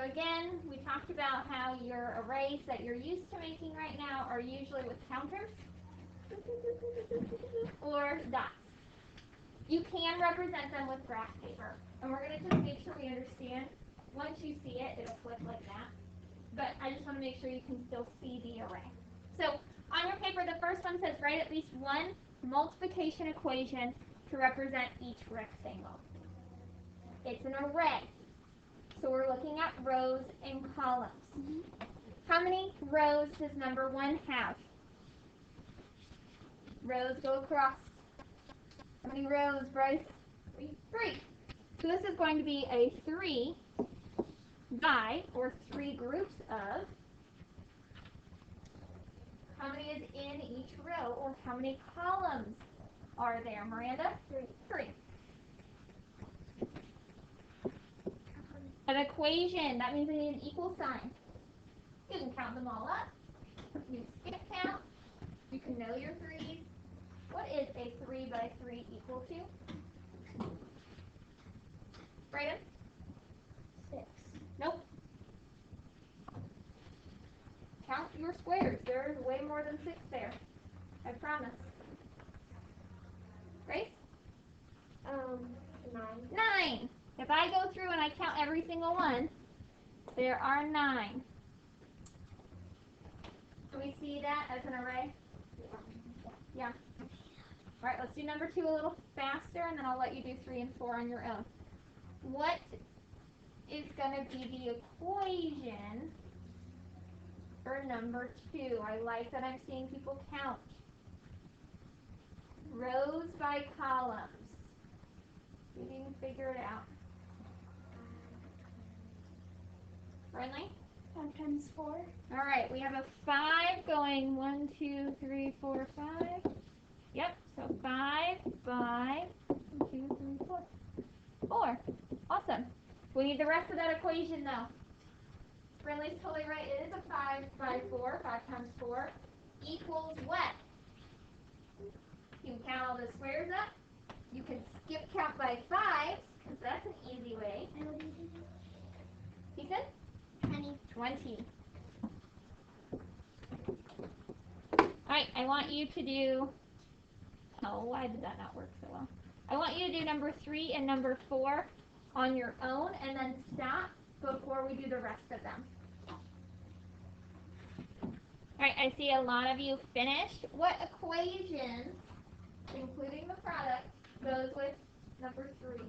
again, we talked about how your arrays that you're used to making right now are usually with counters or dots. You can represent them with graph paper. And we're going to just make sure we understand. Once you see it, it'll flip like that. But I just want to make sure you can still see the array. So on your paper, the first one says write at least one multiplication equation to represent each rectangle. It's an array. So we're looking at rows and columns. How many rows does number 1 have? Rows go across. How many rows, Bryce? 3. So this is going to be a 3 by, or 3 groups of, how many is in each row, or how many columns are there, Miranda? 3. An equation, that means we need an equal sign. You can count them all up. You can skip count. You can know your 3's. What is a 3 by 3 equal to? Brayden? 6. Nope. Count your squares. There's way more than 6 there. I promise. Grace? 9. 9. If I go through and I count every single one, there are 9. Do we see that as an array? Yeah. All right, let's do number 2 a little faster, and then I'll let you do 3 and 4 on your own. What is going to be the equation for number 2? I like that I'm seeing people count. Rows by columns. You can figure it out. Friendly? 5 times 4. All right, we have a 5 going 1, 2, 3, 4, 5. Yep, so 5 by 1, 2, 3, 4. 4. Awesome. We need the rest of that equation though. Friendly's totally right. It is a 5 by 4. 5 times 4 equals what? You can count all the squares up. You can skip count by 5, because that's an easy way. Ethan? 20. Alright, I want you to do, oh, why did that not work so well? I want you to do number 3 and number 4 on your own, and then stop before we do the rest of them. Alright, I see a lot of you finished. What equation, including the product, goes with number 3?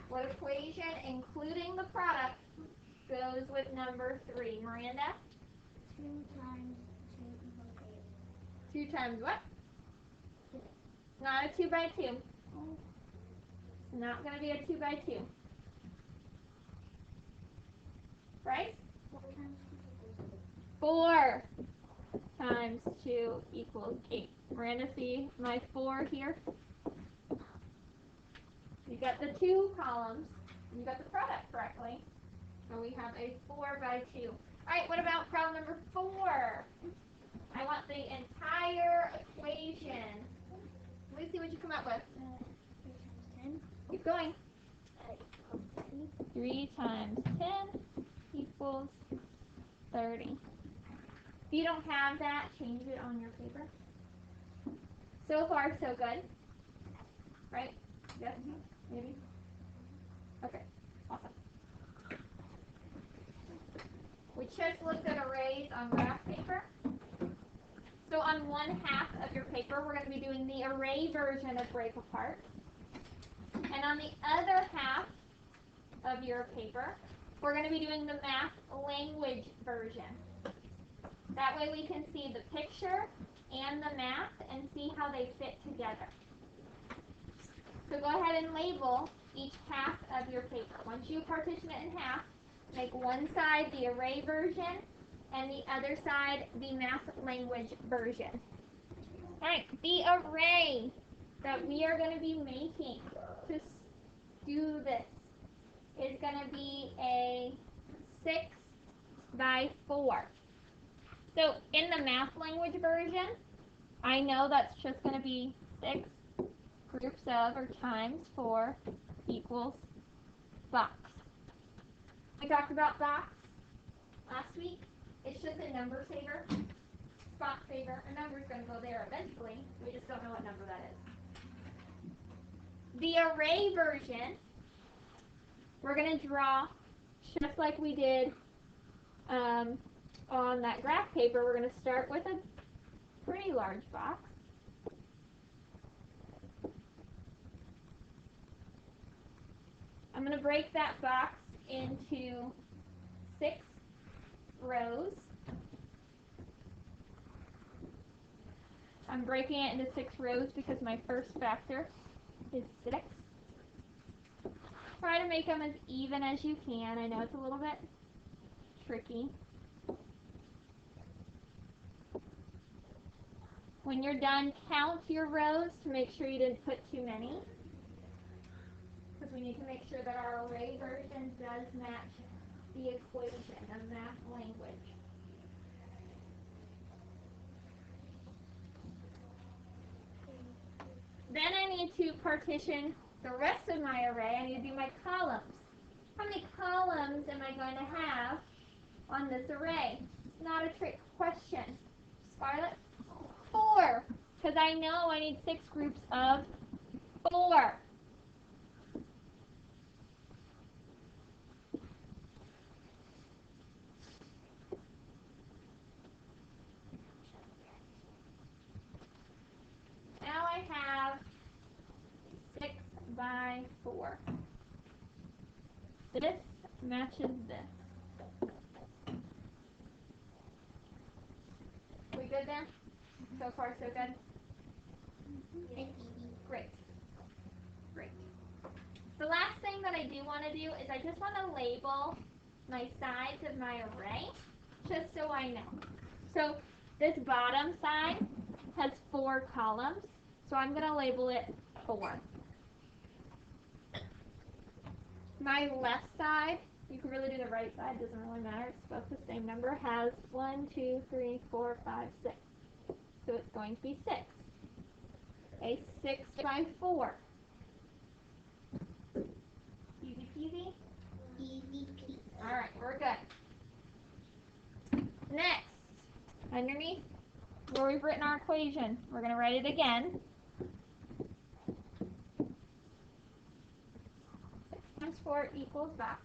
What equation, including the product, goes with number 3? Miranda? 2 times 2 equals 2 times what? Not a 2 by 2. It's not going to be a 2 by 2. Right? 4 times 2 equals 8. Miranda, see my 4 here? You got the 2 columns. You got the product correctly. So we have a 4 by 2. All right, what about problem number 4? I want the entire equation. Let me see what you come up with. 3 times 10. Keep going. 30. 3 times 10 equals 30. If you don't have that, change it on your paper. So far, so good. Right? Yes? Maybe? Okay. Awesome. We just looked at arrays on graph paper. So on one half of your paper, we're going to be doing the array version of break apart. And on the other half of your paper, we're going to be doing the math language version. That way we can see the picture and the math and see how they fit together. So go ahead and label each half of your paper. Once you partition it in half, make one side the array version and the other side the math language version. Alright, the array that we are going to be making to do this is going to be a 6 by 4. So in the math language version, I know that's just going to be 6 groups of or times 4 equals box. We talked about box last week. It's just a number saver, spot saver. A number is going to go there eventually. We just don't know what number that is. The array version, we're going to draw just like we did on that graph paper. We're going to start with a pretty large box. I'm going to break that box into 6 rows. I'm breaking it into 6 rows because my first factor is 6. Try to make them as even as you can. I know it's a little bit tricky. When you're done, count your rows to make sure you didn't put too many, because we need to make sure that our array version does match the equation, the math language. Then I need to partition the rest of my array. I need to do my columns. How many columns am I going to have on this array? It's not a trick question. Scarlett? 4. Because I know I need 6 groups of 4. Now I have 6 by 4. This matches this. We good there? So far, so good? Yes. Great. Great. The last thing that I do want to do is I just want to label my sides of my array, just so I know. So this bottom side has 4 columns, so I'm going to label it 4. My left side, you can really do the right side, doesn't really matter, it's both the same number, has 1, 2, 3, 4, 5, 6. So it's going to be 6. A 6 by 4. Easy peasy? Easy peasy. Alright, we're good. Next, underneath where we've written our equation, we're going to write it again. 6 times 4 equals box.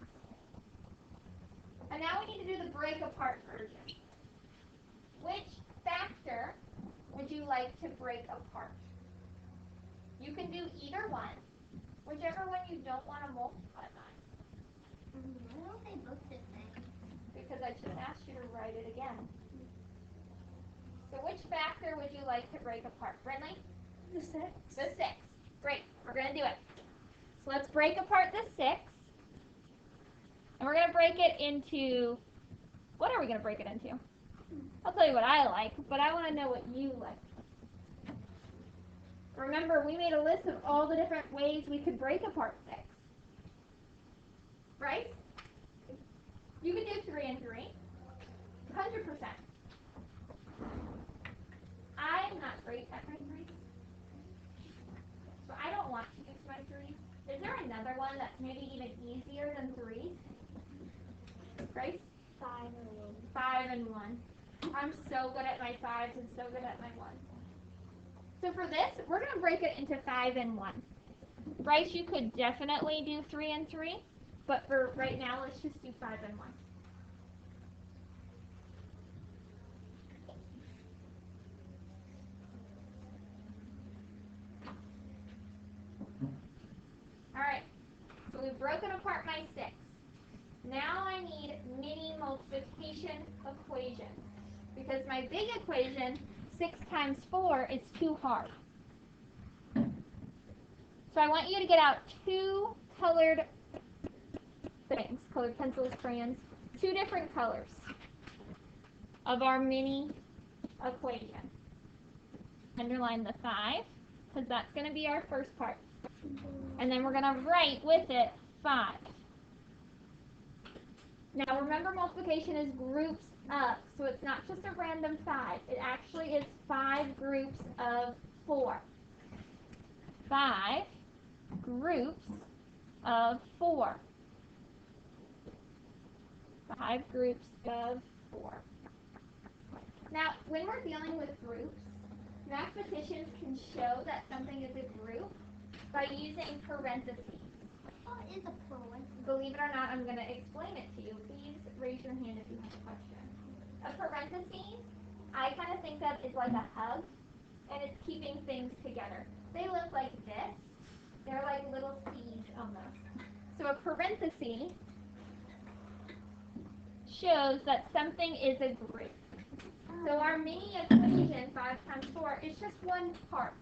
And now we need to do the break apart version. Which factor would you like to break apart? You can do either one, whichever one you don't want to multiply by. Why don't they both the same? Because I just asked you to write it again. So which factor would you like to break apart? Brinley? The 6. The 6. Great. We're going to do it. So let's break apart the 6. And we're going to break it into, what are we going to break it into? I'll tell you what I like, but I want to know what you like. Remember, we made a list of all the different ways we could break apart 6. Right? You could do 3 and 3. 100%. I'm not great at my 3s. So I don't want to use my 3s. Is there another one that's maybe even easier than 3s? Grace? 5 and 1. 5 and 1. I'm so good at my 5s and so good at my 1s. So for this, we're going to break it into 5 and 1. Bryce, you could definitely do 3 and 3, but for right now, let's just do 5 and 1. Alright, so we've broken apart my 6. Now I need mini multiplication equation. Because my big equation, 6 times 4, is too hard. So I want you to get out 2 colored things, colored pencils, crayons, 2 different colors of our mini equation. Underline the 5, because that's going to be our first part. And then we're going to write with it 5. Now remember, multiplication is groups of, so it's not just a random 5. It actually is 5 groups of 4. 5 groups of 4. 5 groups of 4. Now, when we're dealing with groups, mathematicians can show that something is a group by using parentheses. What is a parenthesis? Believe it or not, I'm going to explain it to you. Please raise your hand if you have a question. A parenthesis, I kind of think of is like a hug, and it's keeping things together. They look like this. They're like little seeds almost. So a parenthesis shows that something is a group. So our mini equation, 5 times 4, is just one part,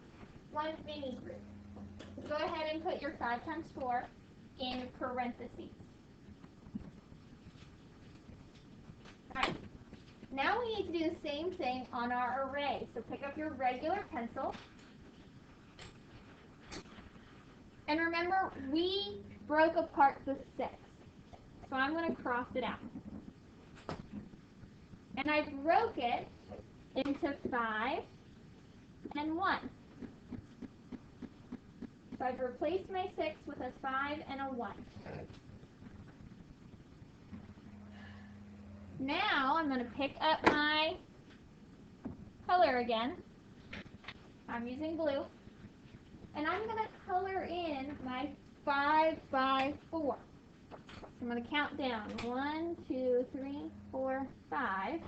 one mini group. Go ahead and put your 5 times 4 in parentheses. Alright, now we need to do the same thing on our array. So pick up your regular pencil. And remember, we broke apart the 6. So I'm going to cross it out. And I broke it into 5 and 1. So I've replaced my 6 with a 5 and a 1. Now I'm going to pick up my color again. I'm using blue. And I'm going to color in my 5 by 4. So I'm going to count down. 1, 2, 3, 4, 5.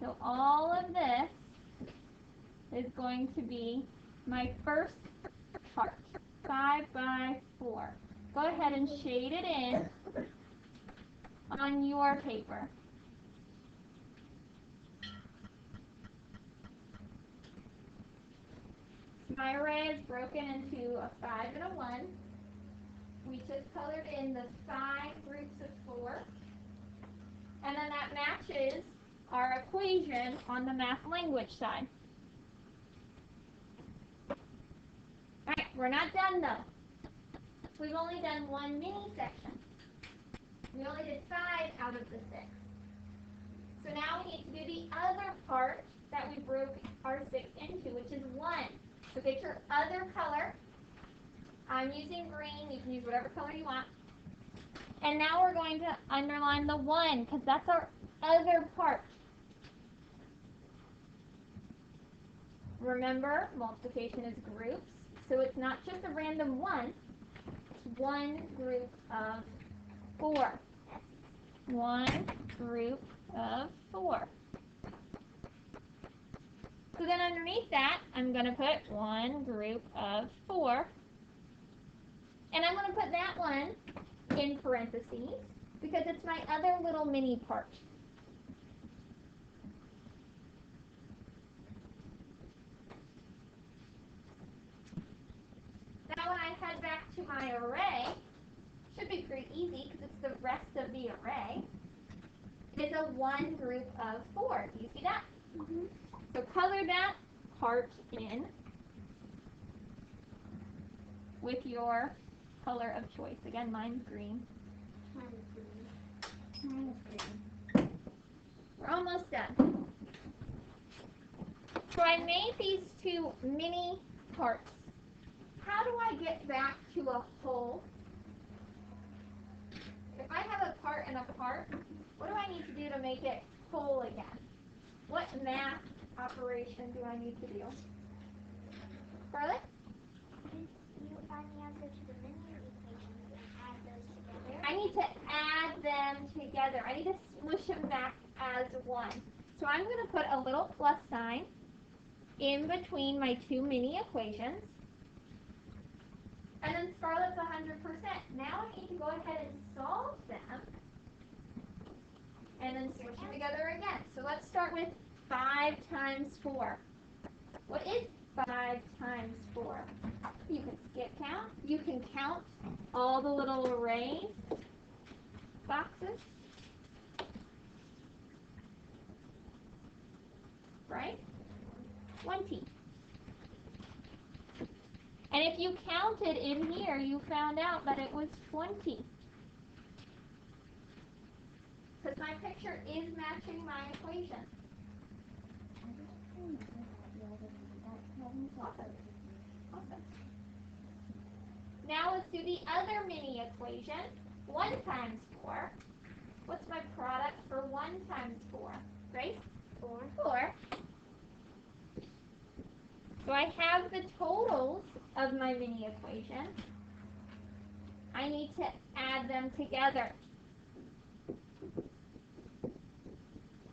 So all of this is going to be my first part. 5 by 4. Go ahead and shade it in on your paper. My array is broken into a 5 and a 1. We just colored in the 5 groups of 4. And then that matches our equation on the math language side. Alright, we're not done though. We've only done one mini section. We only did 5 out of the 6. So now we need to do the other part that we broke our 6 into, which is 1. So get your other color. I'm using green. You can use whatever color you want. And now we're going to underline the 1 because that's our other part. Remember, multiplication is groups. So it's not just a random 1. It's one group of 4. One group of 4. So then underneath that, I'm going to put one group of 4. And I'm going to put that one in parentheses because it's my other little mini part. Now when I head back to my array, should be pretty easy because it's the rest of the array. It's a one group of 4. Do you see that? Mm-hmm. So color that part in with your color of choice. Again, mine's green. Mine is green. We're almost done. So I made these 2 mini parts. How do I get back to a whole? If I have a part and a part, what do I need to do to make it whole again? What math operation do I need to do? Scarlett? You find the answer to the mini equations and add those together. I need to add them together. I need to smush them back as one. So I'm going to put a little plus sign in between my 2 mini equations. And then Scarlett's 100%. Now I need to go ahead and solve them. And then smush them together again. So let's start with 5 times 4. What is 5 times 4? You can skip count. You can count all the little arrays boxes. Right? 20. And if you counted in here, you found out that it was 20. Because my picture is matching my equation. Awesome. Awesome. Now let's do the other mini equation. 1 times 4. What's my product for 1 times 4? Grace? 4. 4. So I have the totals of my mini equation. I need to add them together.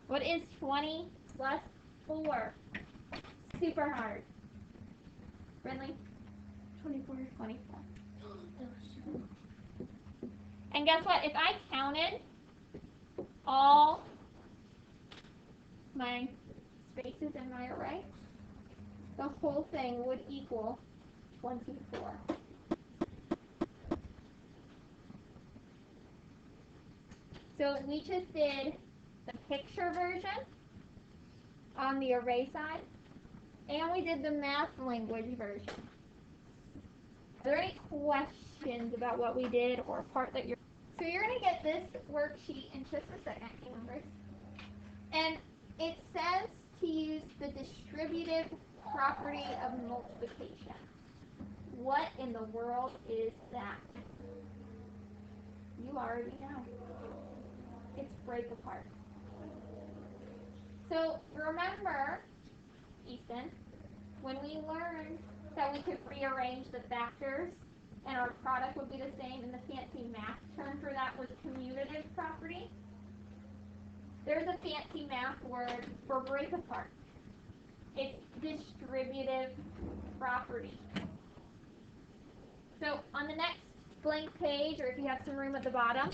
What is 20 plus 4? Super hard. Friendly? 24. 24. And guess what? If I counted all my spaces in my array, the whole thing would equal 24. So we just did the picture version on the array side, and we did the math language version. Are there any questions about what we did or a part that you're... So you're going to get this worksheet in just a second, Grace. And it says to use the distributive property of multiplication. What in the world is that? You already know. It's break apart. So remember, Easton, when we learned that we could rearrange the factors and our product would be the same, and the fancy math term for that was commutative property? There's a fancy math word for break apart. It's distributive property. So on the next blank page, or if you have some room at the bottom,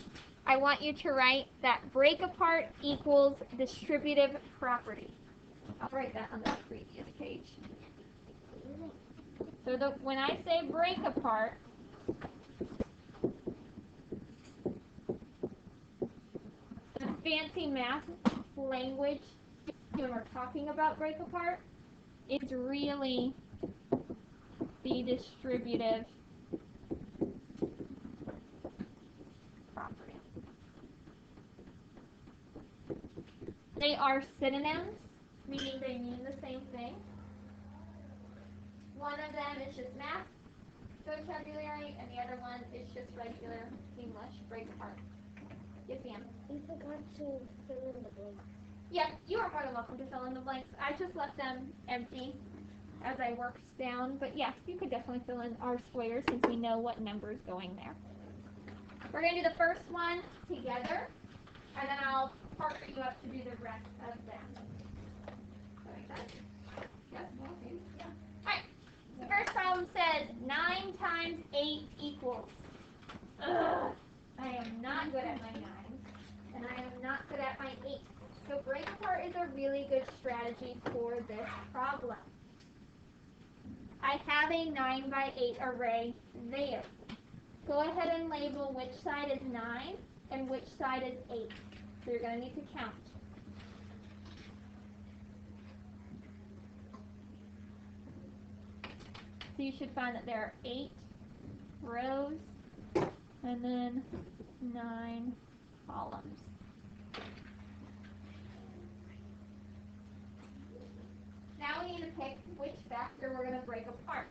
I want you to write that break apart equals distributive property. I'll write that on the previous page. So when I say break apart, the fancy math language when we're talking about break apart is really the distributive property. They are synonyms, meaning they mean the same thing. One of them is just math vocabulary, and the other one is just regular English break apart. Yes, ma'am. You forgot to fill in the blanks. Yeah, you are more than welcome to fill in the blanks. I just left them empty as I worked down, but yes, you could definitely fill in our squares since we know what number is going there. We're going to do the first one together, and then I'll partner you up to do the rest of them. Does that make sense? Yes? Yeah. Alright, the first problem says 9 times 8 equals. Ugh, I am not good at my 9s, and I am not good at my 8s. So break apart is a really good strategy for this problem. I have a 9 by 8 array there. Go ahead and label which side is 9 and which side is 8. So you're going to need to count. So you should find that there are 8 rows and then 9 columns. Now we need to pick which factor we're going to break apart.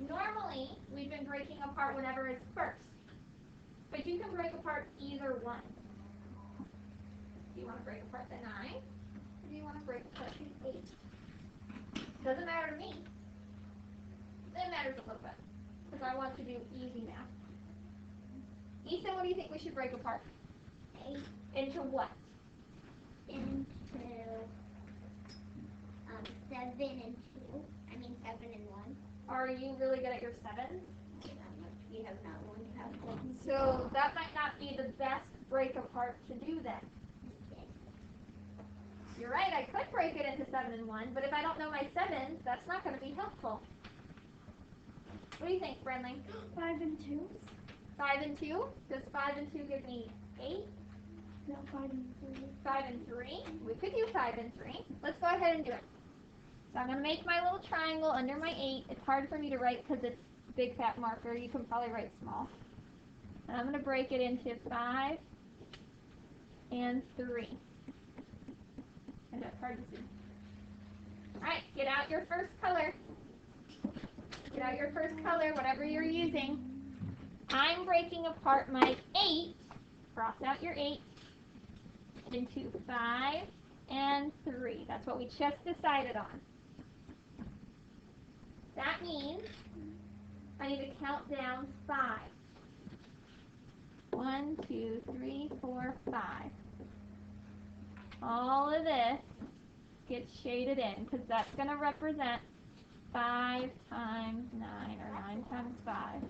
Normally, we've been breaking apart whatever is first. But you can break apart either one. Do you want to break apart the 9? Or do you want to break apart the 8? Doesn't matter to me. It matters a little bit. Because I want to do easy math. Ethan, what do you think we should break apart? 8 Into what? into 7 and 2. I mean 7 and 1. Are you really good at your 7s? You have not learned how to. So that might not be the best break apart to do then. You're right, I could break it into 7 and 1, but if I don't know my 7s, that's not going to be helpful. What do you think, Friendly? 5 and 2? 5 and 2? Does 5 and 2 give me 8? No, 5 and 3. 5 and 3? We could do 5 and 3. Let's go ahead and do it. So I'm going to make my little triangle under my 8. It's hard for me to write because it's big fat marker. You can probably write small. And I'm going to break it into 5 and 3. And that's hard to see. Alright, get out your first color. Get out your first color, whatever you're using. I'm breaking apart my 8. Cross out your 8 into 5 and 3. That's what we just decided on. That means I need to count down 5. 1, 2, 3, 4, 5. All of this gets shaded in because that's going to represent 5 times 9 or 9 times 5.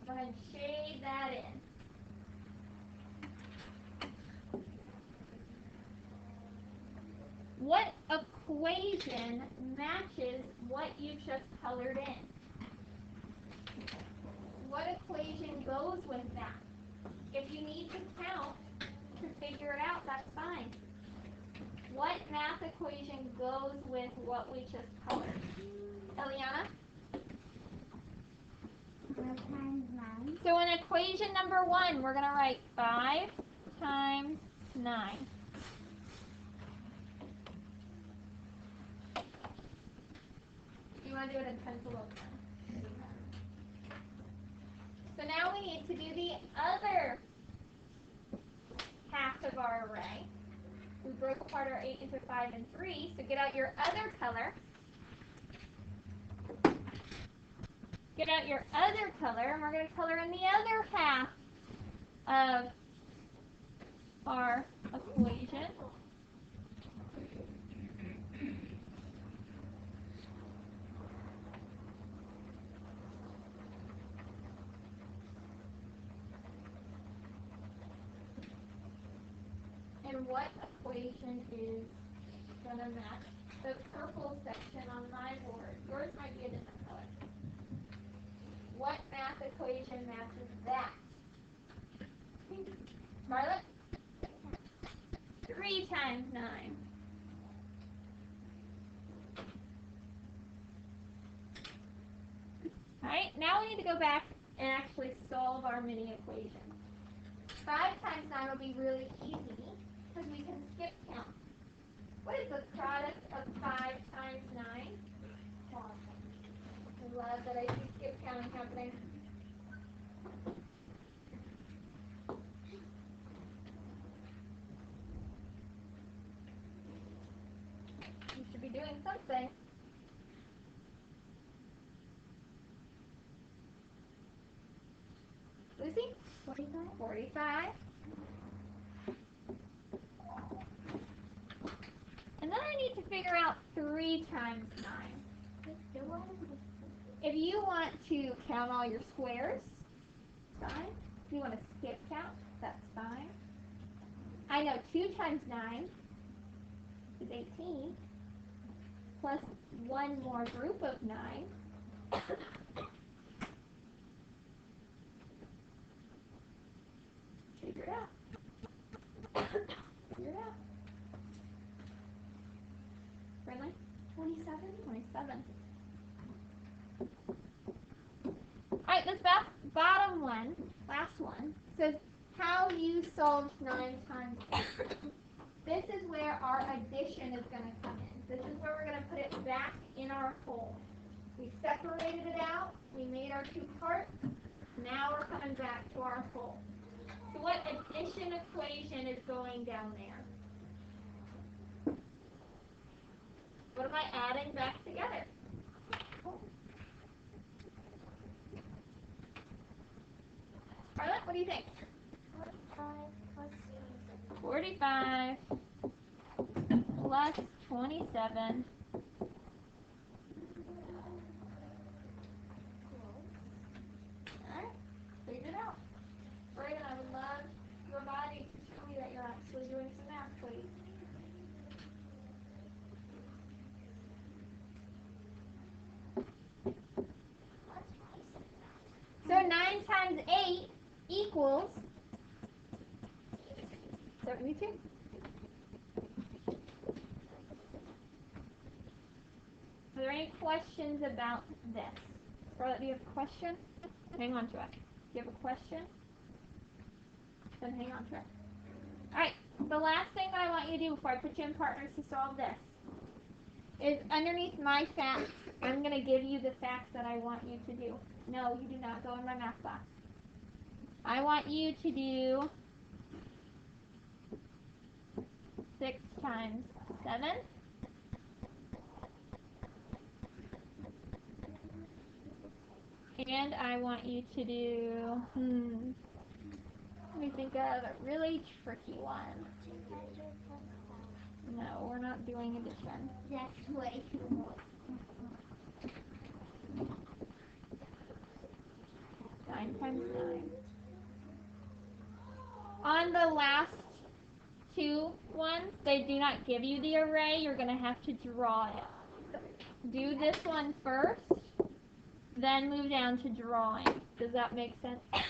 Go ahead and shade that in. What equation matches what you just colored in? What equation goes with that? If you need to count to figure it out, that's fine. What math equation goes with what we just colored? Eliana? 5 times 9. So in equation number 1, we're going to write 5 times 9. You want to do it in pencil or pen? So now we need to do the other half of our array. We broke apart our 8 into 5 and 3, so get out your other color. Get out your other color, and we're going to color in the other half of our equation. And what equation is going to match the purple section on my board? Yours might be a different color. What math equation matches that? Marla? 3 times 9. Alright, now we need to go back and actually solve our mini equation. 5 times 9 will be really easy because we can skip count. What is the product of 5 times 9? I love that I see skip counting happening. You should be doing something. Lucy? 45. 45. And then I need to figure out 3 times 9. If you want to count all your squares, fine. If you want to skip count, that's fine. I know 2 times 9 is 18, plus one more group of 9. Figure it out. Figure it out. Friendly? 27? 27. Alright, this bottom one, last one, says how you solved 9 times 8. This is where our addition is going to come in. This is where we're going to put it back in our whole. We separated it out. We made our 2 parts. Now we're coming back to our whole. So what addition equation is going down there? What am I adding back together? Charlotte, what do you think? 45 plus 27. Alright, figure it out. Brayden, I would love your body to show me that you're actually doing some math, please. So 9 times 8 equals 72. Are there any questions about this? Scarlett, do you have a question? Hang on to it. Do you have a question? Then hang on to it. Alright, the last thing that I want you to do before I put you in partners to solve this is underneath my facts, I'm going to give you the facts that I want you to do. No, you do not go in my math box. I want you to do 6 times 7. And I want you to do, let me think of a really tricky one. No, we're not doing addition. That's way too much. 9 times 9. On the last 2 ones, they do not give you the array. You're going to have to draw it. Do this one first, then move down to drawing. Does that make sense? Yes.